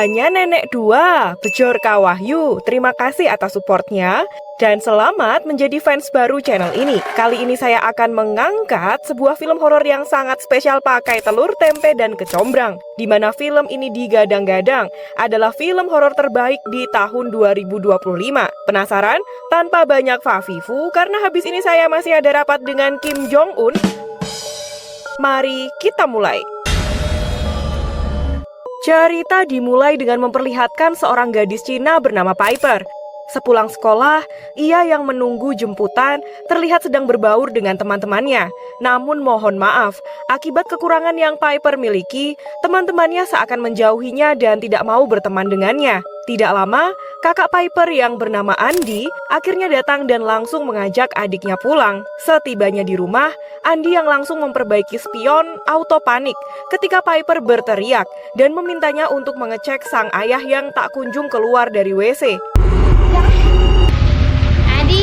Hanya Nenek 2, Bejor Kawahyu. Terima kasih atas supportnya dan selamat menjadi fans baru channel ini. Kali ini saya akan mengangkat sebuah film horor yang sangat spesial pakai telur, tempe, dan kecombrang. Di mana film ini digadang-gadang adalah film horor terbaik di tahun 2025. Penasaran? Tanpa banyak fafifu, karena habis ini saya masih ada rapat dengan Kim Jong Un. Mari kita mulai. Cerita dimulai dengan memperlihatkan seorang gadis Cina bernama Piper. Sepulang sekolah, ia yang menunggu jemputan terlihat sedang berbaur dengan teman-temannya. Namun mohon maaf, akibat kekurangan yang Piper miliki, teman-temannya seakan menjauhinya dan tidak mau berteman dengannya. Tidak lama, kakak Piper yang bernama Andi akhirnya datang dan langsung mengajak adiknya pulang. Setibanya di rumah, Andi yang langsung memperbaiki spion auto panik ketika Piper berteriak dan memintanya untuk mengecek sang ayah yang tak kunjung keluar dari WC. Adi?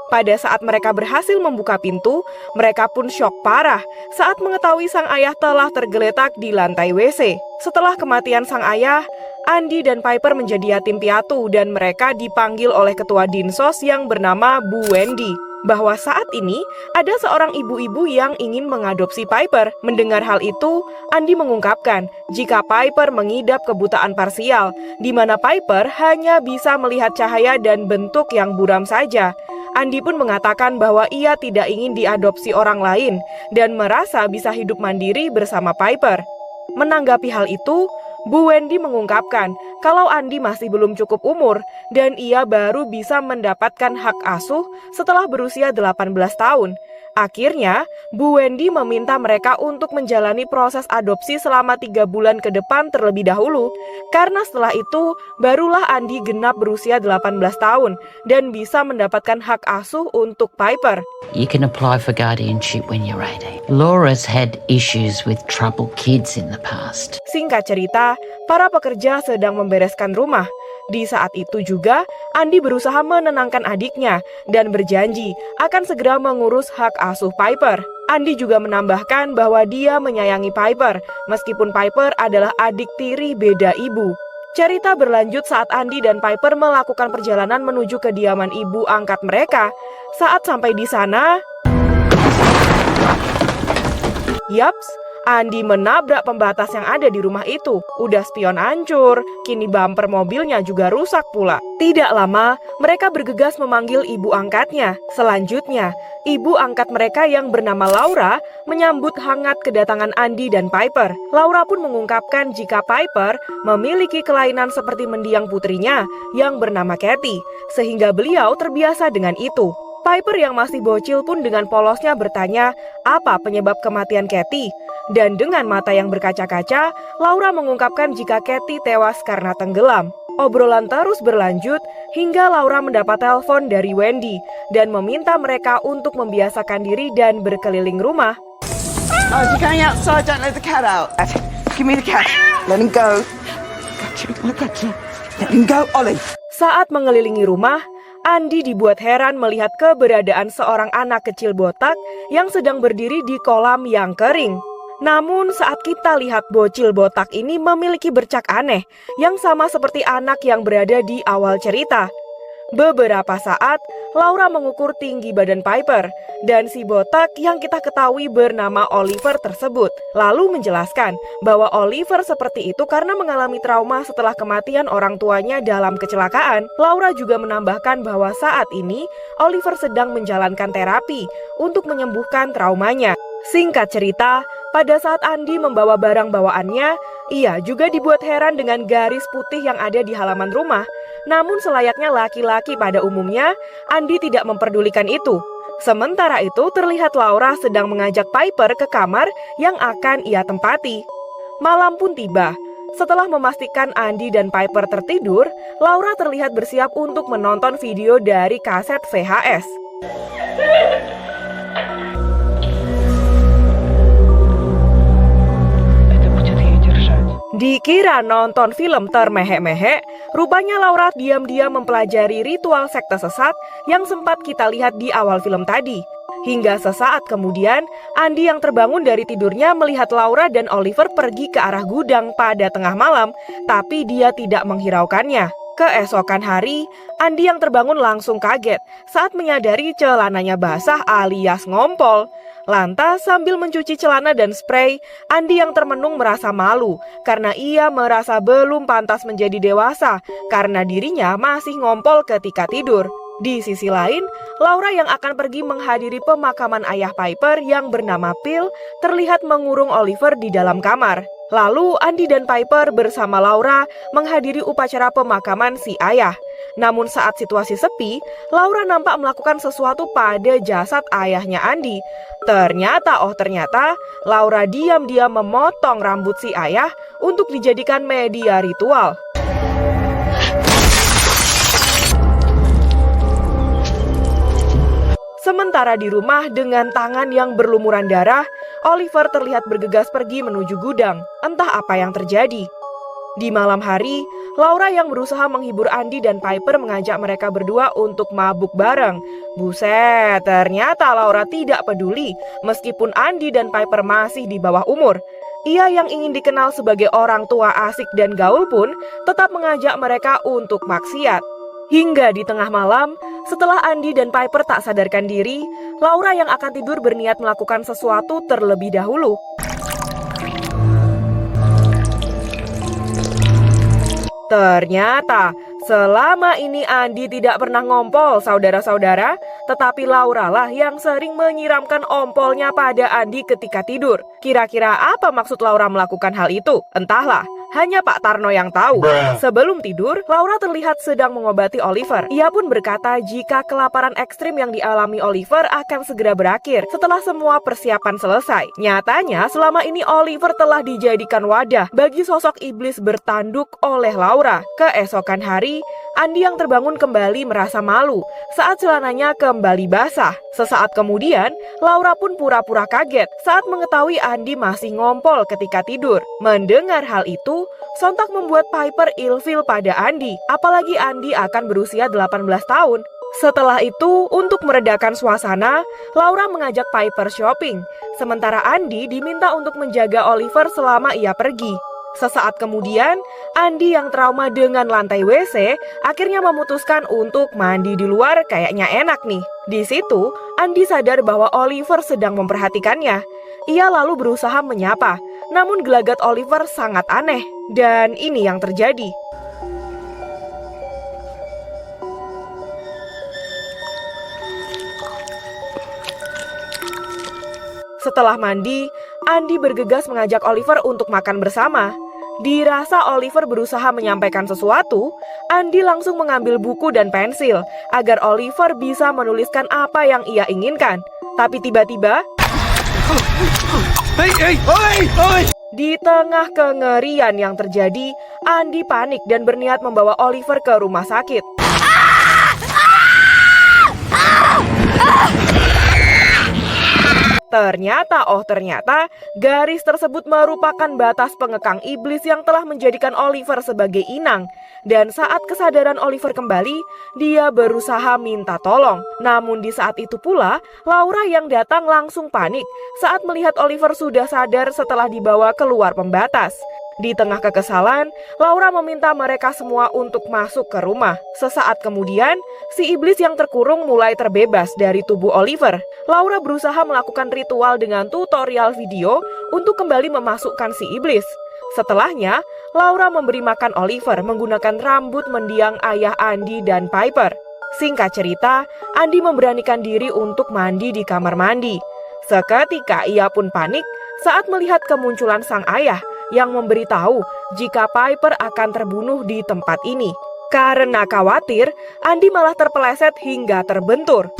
Pada saat mereka berhasil membuka pintu, mereka pun syok parah saat mengetahui sang ayah telah tergeletak di lantai WC. Setelah kematian sang ayah, Andi dan Piper menjadi yatim piatu dan mereka dipanggil oleh ketua Dinsos yang bernama Bu Wendy. Bahwa saat ini ada seorang ibu-ibu yang ingin mengadopsi Piper. Mendengar hal itu, Andi mengungkapkan jika Piper mengidap kebutaan parsial, di mana Piper hanya bisa melihat cahaya dan bentuk yang buram saja. Andi pun mengatakan bahwa ia tidak ingin diadopsi orang lain dan merasa bisa hidup mandiri bersama Piper. Menanggapi hal itu, Bu Wendy mengungkapkan kalau Andi masih belum cukup umur dan ia baru bisa mendapatkan hak asuh setelah berusia 18 tahun. Akhirnya, Bu Wendy meminta mereka untuk menjalani proses adopsi selama 3 bulan ke depan terlebih dahulu, karena setelah itu barulah Andi genap berusia 18 tahun dan bisa mendapatkan hak asuh untuk Piper. You can apply for guardianship when you're 18. Laura's had issues with troubled kids in the past. Singkat cerita, para pekerja sedang membereskan rumah. Di saat itu juga, Andi berusaha menenangkan adiknya dan berjanji akan segera mengurus hak asuh Piper. Andi juga menambahkan bahwa dia menyayangi Piper, meskipun Piper adalah adik tiri beda ibu. Cerita berlanjut saat Andi dan Piper melakukan perjalanan menuju kediaman ibu angkat mereka. Saat sampai di sana, yaps, Andi menabrak pembatas yang ada di rumah itu. Udah spion hancur, kini bumper mobilnya juga rusak pula. Tidak lama, mereka bergegas memanggil ibu angkatnya. Selanjutnya, ibu angkat mereka yang bernama Laura menyambut hangat kedatangan Andi dan Piper. Laura pun mengungkapkan jika Piper memiliki kelainan seperti mendiang putrinya yang bernama Kathy, sehingga beliau terbiasa dengan itu. Piper yang masih bocil pun dengan polosnya bertanya apa penyebab kematian Kathy. Dan dengan mata yang berkaca-kaca, Laura mengungkapkan jika Kathy tewas karena tenggelam. Obrolan terus berlanjut hingga Laura mendapat telepon dari Wendy dan meminta mereka untuk membiasakan diri dan berkeliling rumah. Oh, you're going outside, don't let the cat out. Give me the cat. Let him go. Gotcha. Let him go, Ollie. Saat mengelilingi rumah, Andi dibuat heran melihat keberadaan seorang anak kecil botak yang sedang berdiri di kolam yang kering. Namun saat kita lihat bocil botak ini memiliki bercak aneh yang sama seperti anak yang berada di awal cerita. Beberapa saat, Laura mengukur tinggi badan Piper dan si botak yang kita ketahui bernama Oliver tersebut. Lalu menjelaskan bahwa Oliver seperti itu karena mengalami trauma setelah kematian orang tuanya dalam kecelakaan. Laura juga menambahkan bahwa saat ini Oliver sedang menjalankan terapi untuk menyembuhkan traumanya. Singkat cerita, pada saat Andi membawa barang bawaannya, ia juga dibuat heran dengan garis putih yang ada di halaman rumah. Namun selayaknya laki-laki pada umumnya, Andi tidak memperdulikan itu. Sementara itu terlihat Laura sedang mengajak Piper ke kamar yang akan ia tempati. Malam pun tiba. Setelah memastikan Andi dan Piper tertidur, Laura terlihat bersiap untuk menonton video dari kaset VHS. Dikira nonton film termehek-mehek, rupanya Laura diam-diam mempelajari ritual sekte sesat yang sempat kita lihat di awal film tadi. Hingga sesaat kemudian, Andy yang terbangun dari tidurnya melihat Laura dan Oliver pergi ke arah gudang pada tengah malam, tapi dia tidak menghiraukannya. Keesokan hari, Andy yang terbangun langsung kaget saat menyadari celananya basah alias ngompol. Lantas sambil mencuci celana dan spray, Andy yang termenung merasa malu karena ia merasa belum pantas menjadi dewasa karena dirinya masih ngompol ketika tidur. Di sisi lain, Laura yang akan pergi menghadiri pemakaman ayah Piper yang bernama Phil terlihat mengurung Oliver di dalam kamar. Lalu Andy dan Piper bersama Laura menghadiri upacara pemakaman si ayah. Namun saat situasi sepi, Laura nampak melakukan sesuatu pada jasad ayahnya Andy. Ternyata Laura diam-diam memotong rambut si ayah untuk dijadikan media ritual. Sementara di rumah dengan tangan yang berlumuran darah, Oliver terlihat bergegas pergi menuju gudang. Entah apa yang terjadi. Di malam hari, Laura yang berusaha menghibur Andy dan Piper mengajak mereka berdua untuk mabuk bareng. Buset, ternyata Laura tidak peduli meskipun Andy dan Piper masih di bawah umur. Ia yang ingin dikenal sebagai orang tua asik dan gaul pun tetap mengajak mereka untuk maksiat. Hingga di tengah malam, setelah Andy dan Piper tak sadarkan diri, Laura yang akan tidur berniat melakukan sesuatu terlebih dahulu. Ternyata, selama ini Andy tidak pernah ngompol, saudara-saudara, tetapi Laura lah yang sering menyiramkan ompolnya pada Andy ketika tidur. Kira-kira apa maksud Laura melakukan hal itu? Entahlah. Hanya Pak Tarno yang tahu. Sebelum tidur, Laura terlihat sedang mengobati Oliver. Ia pun berkata jika kelaparan ekstrim yang dialami Oliver akan segera berakhir setelah semua persiapan selesai. Nyatanya, selama ini Oliver telah dijadikan wadah bagi sosok iblis bertanduk oleh Laura. Keesokan hari, Andy yang terbangun kembali merasa malu saat celananya kembali basah. Sesaat kemudian, Laura pun pura-pura kaget saat mengetahui Andy masih ngompol ketika tidur. Mendengar hal itu, sontak membuat Piper ilfil pada Andy. Apalagi Andy akan berusia 18 tahun. Setelah itu, untuk meredakan suasana, Laura mengajak Piper shopping. Sementara Andy diminta untuk menjaga Oliver selama ia pergi. Sesaat kemudian, Andy yang trauma dengan lantai WC akhirnya memutuskan untuk mandi di luar, kayaknya enak nih. Di situ, Andy sadar bahwa Oliver sedang memperhatikannya. Ia lalu berusaha menyapa, namun gelagat Oliver sangat aneh. Dan ini yang terjadi. Setelah mandi, Andy bergegas mengajak Oliver untuk makan bersama. Dirasa Oliver berusaha menyampaikan sesuatu, Andy langsung mengambil buku dan pensil agar Oliver bisa menuliskan apa yang ia inginkan. Tapi tiba-tiba, di tengah kengerian yang terjadi, Andy panik dan berniat membawa Oliver ke rumah sakit. Ternyata, garis tersebut merupakan batas pengekang iblis yang telah menjadikan Oliver sebagai inang. Dan saat kesadaran Oliver kembali, dia berusaha minta tolong. Namun di saat itu pula, Laura yang datang langsung panik saat melihat Oliver sudah sadar setelah dibawa keluar pembatas. Di tengah kekesalan, Laura meminta mereka semua untuk masuk ke rumah. Sesaat kemudian, si iblis yang terkurung mulai terbebas dari tubuh Oliver. Laura berusaha melakukan ritual dengan tutorial video untuk kembali memasukkan si iblis. Setelahnya, Laura memberi makan Oliver menggunakan rambut mendiang ayah Andy dan Piper. Singkat cerita, Andy memberanikan diri untuk mandi di kamar mandi. Seketika ia pun panik saat melihat kemunculan sang ayah yang memberitahu jika Piper akan terbunuh di tempat ini. Karena khawatir, Andy malah terpeleset hingga terbentur.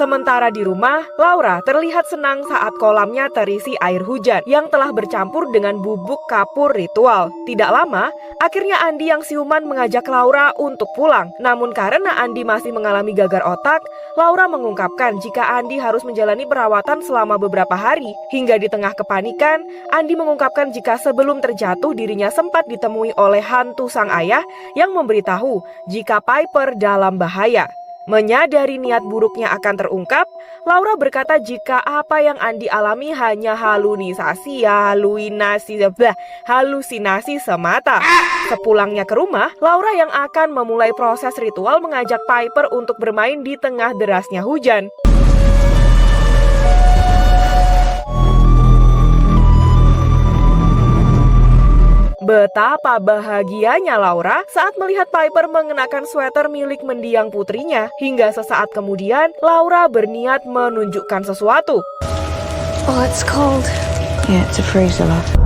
Sementara di rumah, Laura terlihat senang saat kolamnya terisi air hujan yang telah bercampur dengan bubuk kapur ritual. Tidak lama, akhirnya Andi yang siuman mengajak Laura untuk pulang. Namun karena Andi masih mengalami gagar otak, Laura mengungkapkan jika Andi harus menjalani perawatan selama beberapa hari. Hingga di tengah kepanikan, Andi mengungkapkan jika sebelum terjatuh dirinya sempat ditemui oleh hantu sang ayah yang memberitahu jika Piper dalam bahaya. Menyadari niat buruknya akan terungkap, Laura berkata jika apa yang Andi alami hanya halusinasi semata. Sepulangnya ke rumah, Laura yang akan memulai proses ritual mengajak Piper untuk bermain di tengah derasnya hujan. Betapa bahagianya Laura saat melihat Piper mengenakan sweater milik mendiang putrinya. Hingga sesaat kemudian, Laura berniat menunjukkan sesuatu. Oh, it's cold. Yeah, it's a freezer, love.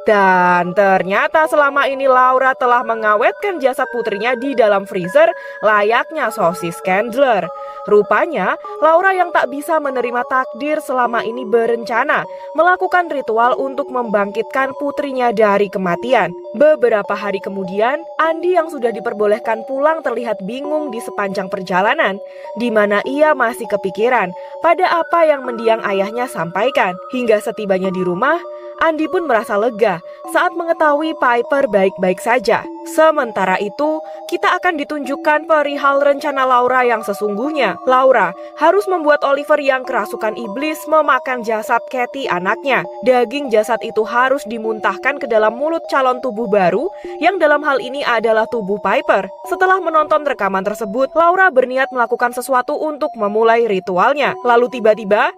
Dan ternyata selama ini Laura telah mengawetkan jasad putrinya di dalam freezer layaknya sosis Candler. Rupanya, Laura yang tak bisa menerima takdir selama ini berencana melakukan ritual untuk membangkitkan putrinya dari kematian. Beberapa hari kemudian, Andi yang sudah diperbolehkan pulang terlihat bingung di sepanjang perjalanan, di mana ia masih kepikiran pada apa yang mendiang ayahnya sampaikan. Hingga setibanya di rumah, Andi pun merasa lega saat mengetahui Piper baik-baik saja. Sementara itu, kita akan ditunjukkan perihal rencana Laura yang sesungguhnya. Laura harus membuat Oliver yang kerasukan iblis memakan jasad Katie anaknya. Daging jasad itu harus dimuntahkan ke dalam mulut calon tubuh baru yang dalam hal ini adalah tubuh Piper. Setelah menonton rekaman tersebut, Laura berniat melakukan sesuatu untuk memulai ritualnya. Lalu tiba-tiba,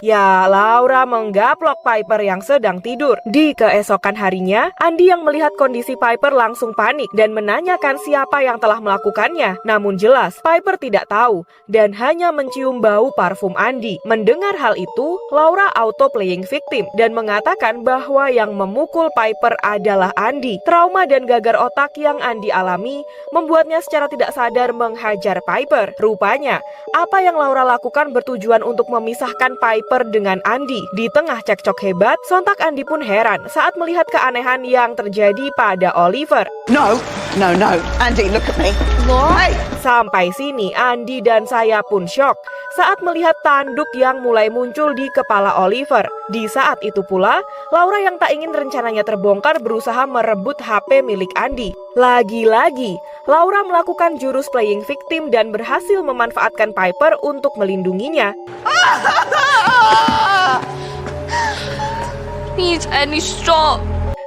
ya, Laura menggaplok Piper yang sedang tidur. Di keesokan harinya, Andi yang melihat kondisi Piper langsung panik dan menanyakan siapa yang telah melakukannya. Namun jelas, Piper tidak tahu dan hanya mencium bau parfum Andi. Mendengar hal itu, Laura auto playing victim dan mengatakan bahwa yang memukul Piper adalah Andi. Trauma dan gagar otak yang Andi alami membuatnya secara tidak sadar menghajar Piper. Rupanya, apa yang Laura lakukan bertujuan untuk memisahkan Piper dengan Andi. Di tengah cekcok hebat, sontak Andi pun heran saat melihat keanehan yang terjadi pada Oliver. No. Andy, look at me. Laura? Hey! Sampai sini, Andi dan saya pun shock saat melihat tanduk yang mulai muncul di kepala Oliver. Di saat itu pula, Laura yang tak ingin rencananya terbongkar berusaha merebut HP milik Andi. Lagi-lagi, Laura melakukan jurus playing victim dan berhasil memanfaatkan Piper untuk melindunginya. Please, Andy, stop.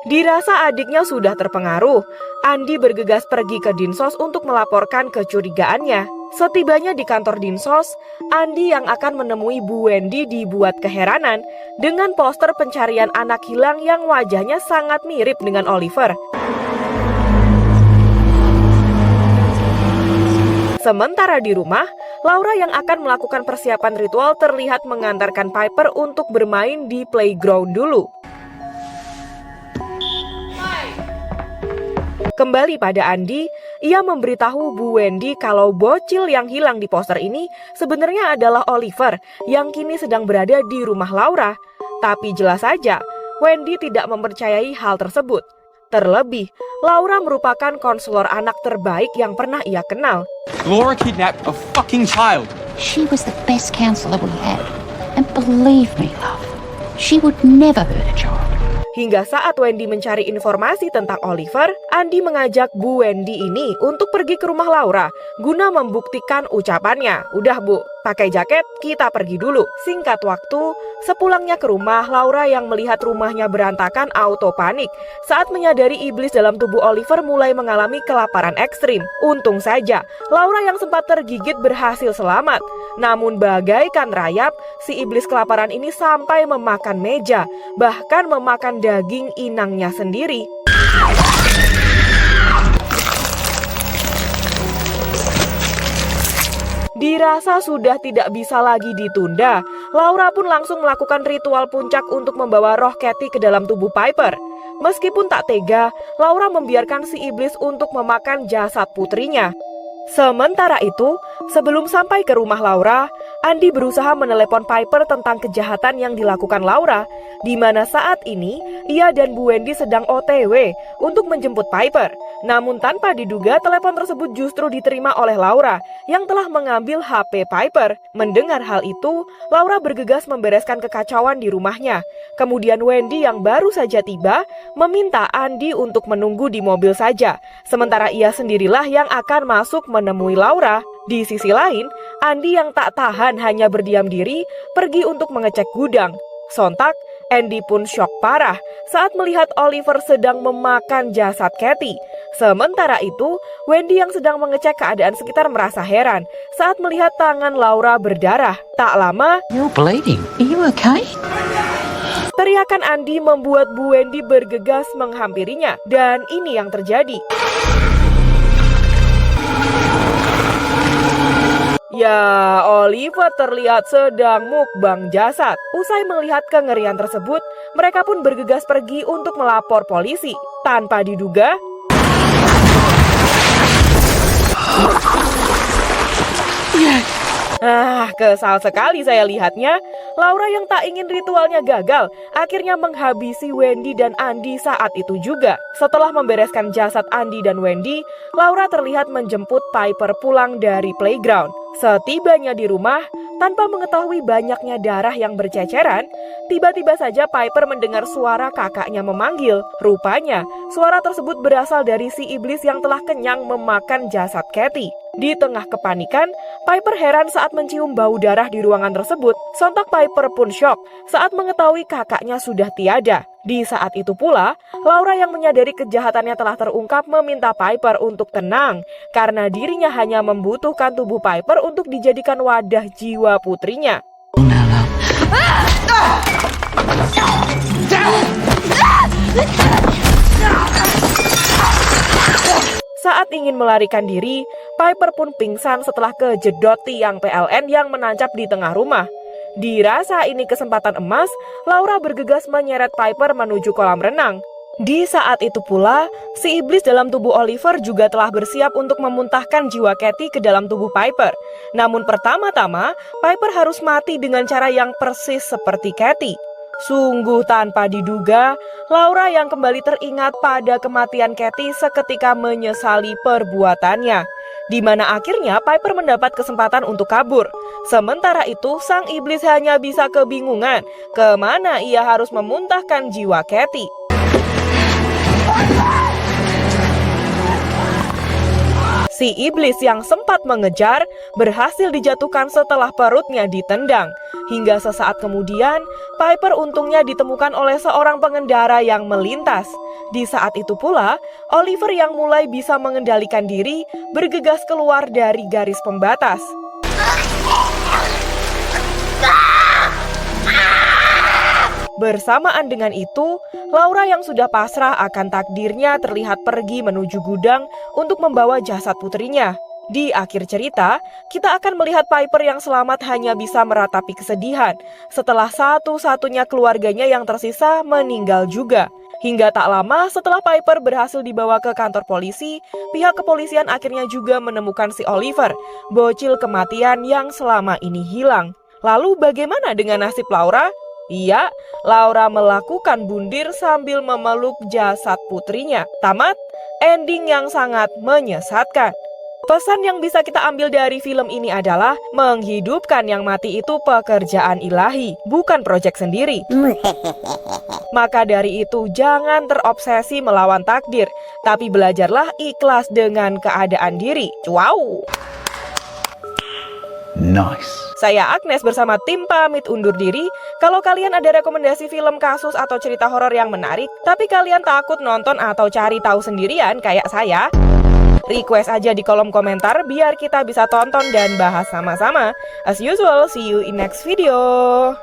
Dirasa adiknya sudah terpengaruh, Andi bergegas pergi ke Dinsos untuk melaporkan kecurigaannya. Setibanya di kantor Dinsos, Andi yang akan menemui Bu Wendy dibuat keheranan dengan poster pencarian anak hilang yang wajahnya sangat mirip dengan Oliver. Sementara di rumah, Laura yang akan melakukan persiapan ritual terlihat mengantarkan Piper untuk bermain di playground dulu. Kembali pada Andi, ia memberitahu Bu Wendy kalau bocil yang hilang di poster ini sebenarnya adalah Oliver yang kini sedang berada di rumah Laura. Tapi jelas saja, Wendy tidak mempercayai hal tersebut. Terlebih, Laura merupakan konselor anak terbaik yang pernah ia kenal. Laura kidnapped a fucking child. She was the best counsellor we had. And believe me, love, she would never hurt a child. Hingga saat Wendy mencari informasi tentang Oliver, Andi mengajak Bu Wendy ini untuk pergi ke rumah Laura guna membuktikan ucapannya. Udah Bu, pakai jaket, kita pergi dulu. Singkat waktu, sepulangnya ke rumah, Laura yang melihat rumahnya berantakan auto panik saat menyadari iblis dalam tubuh Oliver mulai mengalami kelaparan ekstrim. Untung saja, Laura yang sempat tergigit berhasil selamat. Namun bagaikan rayap, si iblis kelaparan ini sampai memakan meja, bahkan memakan daging inangnya sendiri. Dirasa sudah tidak bisa lagi ditunda, Laura pun langsung melakukan ritual puncak untuk membawa roh Katie ke dalam tubuh Piper. Meskipun tak tega, Laura membiarkan si iblis untuk memakan jasad putrinya. Sementara itu, sebelum sampai ke rumah Laura, Andy berusaha menelepon Piper tentang kejahatan yang dilakukan Laura, di mana saat ini ia dan Bu Wendy sedang OTW untuk menjemput Piper. Namun tanpa diduga, telepon tersebut justru diterima oleh Laura yang telah mengambil HP Piper. Mendengar hal itu, Laura bergegas membereskan kekacauan di rumahnya. Kemudian Wendy yang baru saja tiba meminta Andy untuk menunggu di mobil saja, sementara ia sendirilah yang akan masuk menemui Laura. Di sisi lain, Andy yang tak tahan hanya berdiam diri pergi untuk mengecek gudang. Sontak, Andy pun syok parah saat melihat Oliver sedang memakan jasad Kathy. Sementara itu, Wendy yang sedang mengecek keadaan sekitar merasa heran saat melihat tangan Laura berdarah. Tak lama, You're bleeding. Are you okay? teriakan Andy membuat Bu Wendy bergegas menghampirinya, dan ini yang terjadi. Ya, Oliver terlihat sedang mukbang jasad. Usai melihat kengerian tersebut, mereka pun bergegas pergi untuk melapor polisi. Tanpa diduga, kesal sekali saya lihatnya. Laura yang tak ingin ritualnya gagal, akhirnya menghabisi Wendy dan Andy saat itu juga. Setelah membereskan jasad Andy dan Wendy, Laura terlihat menjemput Piper pulang dari playground. Setibanya di rumah, tanpa mengetahui banyaknya darah yang berceceran, tiba-tiba saja Piper mendengar suara kakaknya memanggil. Rupanya, suara tersebut berasal dari si iblis yang telah kenyang memakan jasad Kathy. Di tengah kepanikan, Piper heran saat mencium bau darah di ruangan tersebut. Sontak Piper pun syok saat mengetahui kakaknya sudah tiada. Di saat itu pula, Laura yang menyadari kejahatannya telah terungkap meminta Piper untuk tenang, karena dirinya hanya membutuhkan tubuh Piper untuk dijadikan wadah jiwa putrinya. Saat ingin melarikan diri, Piper pun pingsan setelah kejedot tiang PLN yang menancap di tengah rumah. Dirasa ini kesempatan emas, Laura bergegas menyeret Piper menuju kolam renang. Di saat itu pula, si iblis dalam tubuh Oliver juga telah bersiap untuk memuntahkan jiwa Kathy ke dalam tubuh Piper. Namun pertama-tama, Piper harus mati dengan cara yang persis seperti Kathy. Sungguh tanpa diduga, Laura yang kembali teringat pada kematian Kathy seketika menyesali perbuatannya, di mana akhirnya Piper mendapat kesempatan untuk kabur. Sementara itu, sang iblis hanya bisa kebingungan kemana ia harus memuntahkan jiwa Kathy. Si iblis yang sempat mengejar berhasil dijatuhkan setelah perutnya ditendang. Hingga sesaat kemudian, Piper untungnya ditemukan oleh seorang pengendara yang melintas. Di saat itu pula, Oliver yang mulai bisa mengendalikan diri bergegas keluar dari garis pembatas. Bersamaan dengan itu, Laura yang sudah pasrah akan takdirnya terlihat pergi menuju gudang untuk membawa jasad putrinya. Di akhir cerita, kita akan melihat Piper yang selamat hanya bisa meratapi kesedihan setelah satu-satunya keluarganya yang tersisa meninggal juga. Hingga tak lama setelah Piper berhasil dibawa ke kantor polisi, pihak kepolisian akhirnya juga menemukan si Oliver, bocil kematian yang selama ini hilang. Lalu bagaimana dengan nasib Laura? Iya, Laura melakukan bundir sambil memeluk jasad putrinya. Tamat, ending yang sangat menyesatkan. Pesan yang bisa kita ambil dari film ini adalah menghidupkan yang mati itu pekerjaan ilahi, bukan proyek sendiri. Maka dari itu jangan terobsesi melawan takdir, tapi belajarlah ikhlas dengan keadaan diri. Wow. Nice. Saya Agnes bersama tim pamit undur diri. Kalau kalian ada rekomendasi film, kasus, atau cerita horor yang menarik, tapi kalian takut nonton atau cari tahu sendirian kayak saya, request aja di kolom komentar biar kita bisa tonton dan bahas sama-sama. As usual, see you in next video.